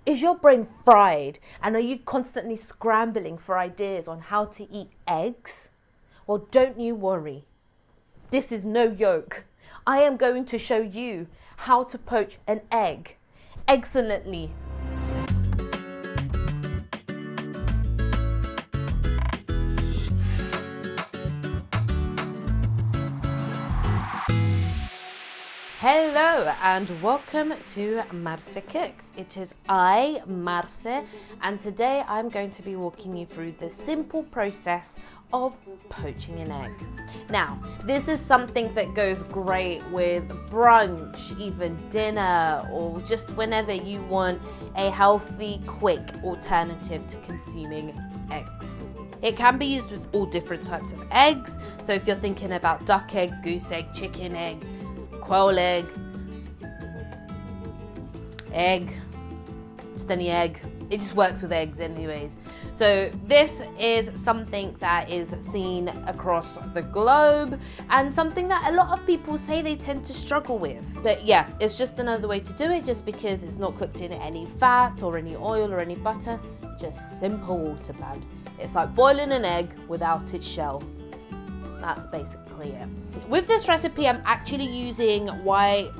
Is your brain fried? And are you constantly scrambling for ideas on how to eat eggs? Well, don't you worry. This is no joke. I am going to show you how to poach an egg excellently. Hello and welcome to Marce Cooks. It is I, Marce, and today I'm going to be walking you through the simple process of poaching an egg. Now, this is something that goes great with brunch, even dinner, or just whenever you want a healthy, quick alternative to consuming eggs. It can be used with all different types of eggs. So if you're thinking about duck egg, goose egg, chicken egg, quail egg, just any egg. It just works with eggs anyways. So this is something that is seen across the globe and something that a lot of people say they tend to struggle with. But yeah, it's just another way to do it, just because it's not cooked in any fat or any oil or any butter. Just simple water, babs. It's like boiling an egg without its shell. That's basically it. With this recipe, I'm actually using white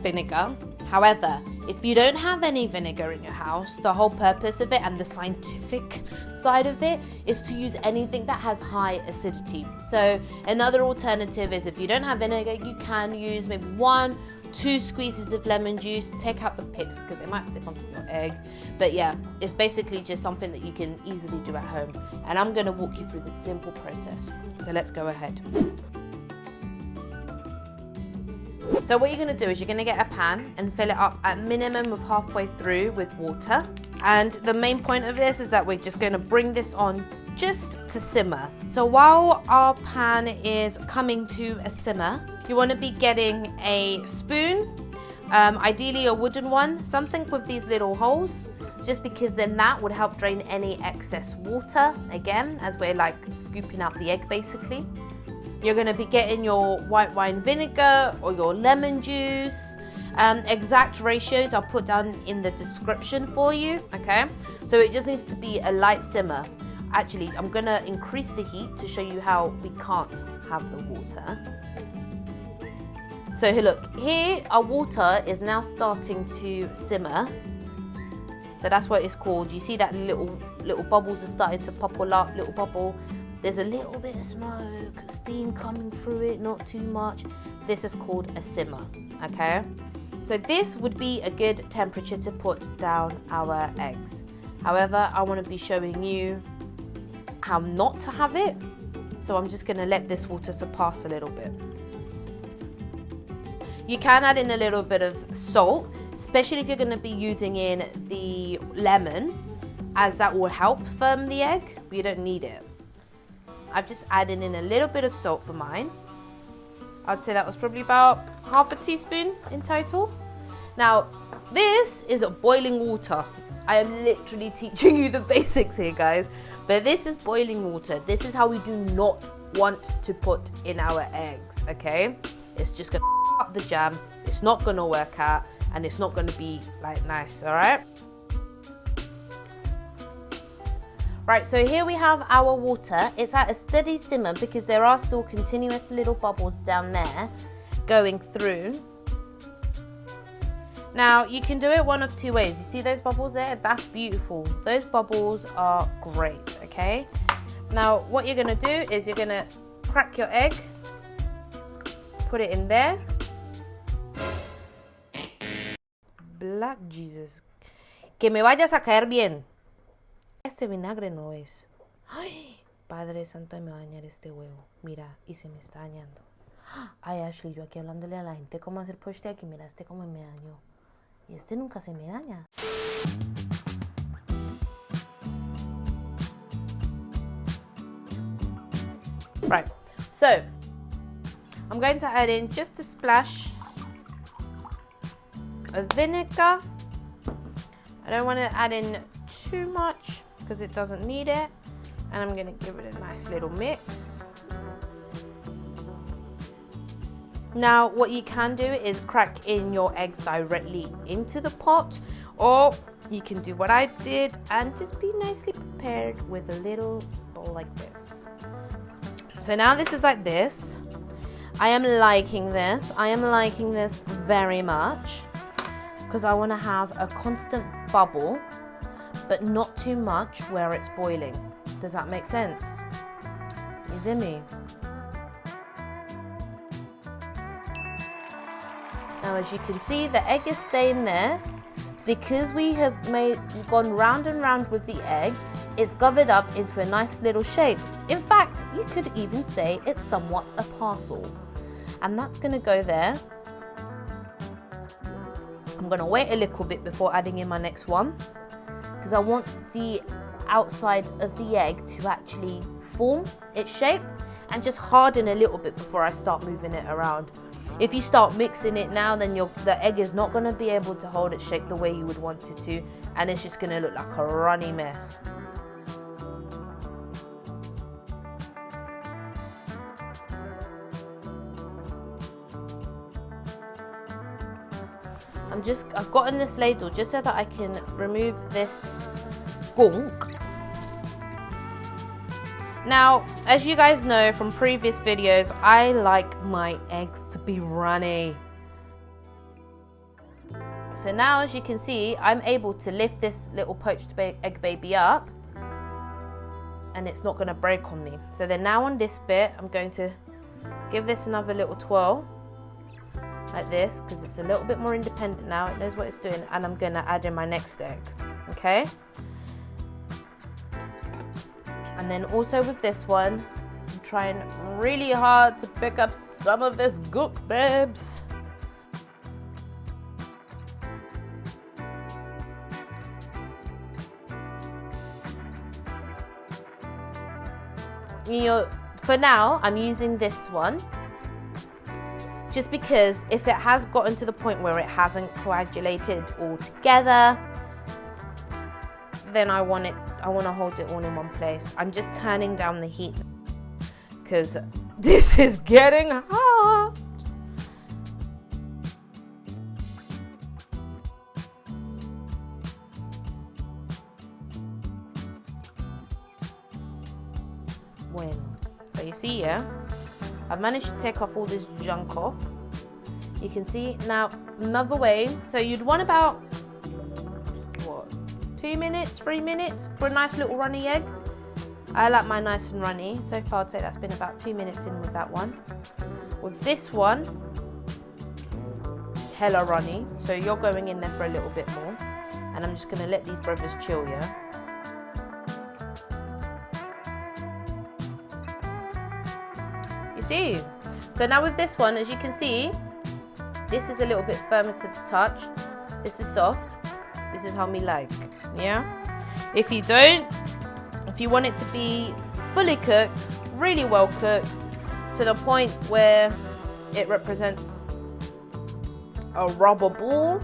vinegar. However, if you don't have any vinegar in your house, the whole purpose of it and the scientific side of it is to use anything that has high acidity. So another alternative is, if you don't have vinegar, you can use maybe 1-2 squeezes of lemon juice. Take out the pips because they might stick onto your egg. But yeah, it's basically just something that you can easily do at home. And I'm gonna walk you through the simple process. So let's go ahead. So what you're going to do is you're going to get a pan and fill it up at minimum of halfway through with water. And the main point of this is that we're just going to bring this on just to simmer. So while our pan is coming to a simmer, you want to be getting a spoon, ideally a wooden one, something with these little holes, just because then that would help drain any excess water, again, as we're like scooping out the egg basically. You're going to be getting your white wine vinegar or your lemon juice. Exact ratios I'll put down in the description for you, okay? So it just needs to be a light simmer. Actually, I'm going to increase the heat to show you how we can't have the water. So look, here our water is now starting to simmer. So that's what it's called. You see that little bubbles are starting to bubble up, little bubble. There's a little bit of smoke, steam coming through it, not too much. This is called a simmer, okay? So this would be a good temperature to put down our eggs. However, I want to be showing you how not to have it. So I'm just going to let this water surpass a little bit. You can add in a little bit of salt, especially if you're going to be using in the lemon, as that will help firm the egg, but you don't need it. I've just added in a little bit of salt for mine. I'd say that was probably about half a teaspoon in total. Now, this is boiling water. I am literally teaching you the basics here, guys. But this is boiling water. This is how we do not want to put in our eggs, okay? It's just gonna up the jam. It's not gonna work out, and it's not gonna be like nice, all right? Right, so here we have our water. It's at a steady simmer because there are still continuous little bubbles down there going through. Now, you can do it one of two ways. You see those bubbles there? That's beautiful. Those bubbles are great, okay? Now, what you're gonna do is you're gonna crack your egg, put it in there. Black Jesus. Que me vayas a caer bien. Este vinagre no es. Ay, Padre Santo, me va a dañar este huevo. Mira, y se me está dañando. Ay, Ashley, yo aquí hablándole a la gente cómo hacer poached egg, y mira, este cómo me dañó. Y este nunca se me daña. Right, so I'm going to add in just a splash of vinegar. I don't want to add in too much because it doesn't need it, and I'm going to give it a nice little mix. Now, what you can do is crack in your eggs directly into the pot, or you can do what I did and just be nicely prepared with a little bowl like this. So now this is like this. I am liking this. I am liking this very much because I want to have a constant bubble, but not too much where it's boiling. Does that make sense? You see me? Now, as you can see, the egg is staying there. Because we have gone round and round with the egg, it's gathered up into a nice little shape. In fact, you could even say it's somewhat a parcel. And that's going to go there. I'm going to wait a little bit before adding in my next one, because I want the outside of the egg to actually form its shape and just harden a little bit before I start moving it around. If you start mixing it now, then the egg is not going to be able to hold its shape the way you would want it to, and it's just going to look like a runny mess. I've gotten this ladle just so that I can remove this gunk. Now, as you guys know from previous videos, I like my eggs to be runny. So now, as you can see, I'm able to lift this little poached egg baby up and it's not going to break on me. So then now on this bit, I'm going to give this another little twirl like this, because it's a little bit more independent now. It knows what it's doing, and I'm going to add in my next egg. Okay? And then also with this one, I'm trying really hard to pick up some of this gook, babes. For now, I'm using this one just because if it has gotten to the point where it hasn't coagulated all together, then I want to hold it all in one place. I'm just turning down the heat because this is getting hot. So you see, yeah, I've managed to take off all this junk off. You can see now another way. So you'd want about 2 minutes, 3 minutes for a nice little runny egg. I like mine nice and runny. So far I'd say that's been about 2 minutes in with that one. With this one, hella runny. So you're going in there for a little bit more. And I'm just gonna let these brothers chill, yeah. You see? So now with this one, as you can see, this is a little bit firmer to the touch. This is soft. This is how me like, yeah? If you want it to be fully cooked, really well cooked, to the point where it represents a rubber ball,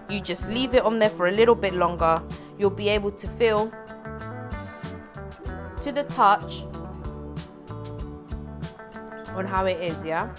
you just leave it on there for a little bit longer. You'll be able to feel to the touch on how it is, yeah?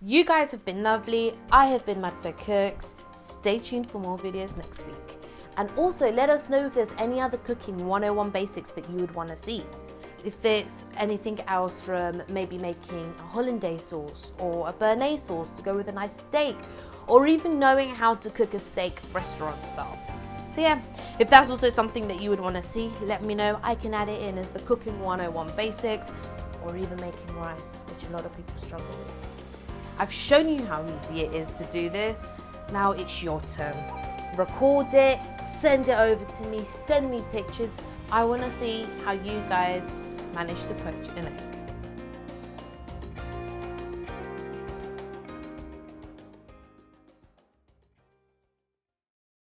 You guys have been lovely. I have been Marce Cooks. Stay tuned for more videos next week. And also let us know if there's any other cooking 101 basics that you would want to see. If it's anything else from maybe making a hollandaise sauce or a béarnaise sauce to go with a nice steak, or even knowing how to cook a steak restaurant style. So yeah, if that's also something that you would want to see, let me know. I can add it in as the cooking 101 basics, or even making rice, which a lot of people struggle with. I've shown you how easy it is to do this. Now it's your turn. Record it, send it over to me, send me pictures. I want to see how you guys manage to poach an egg.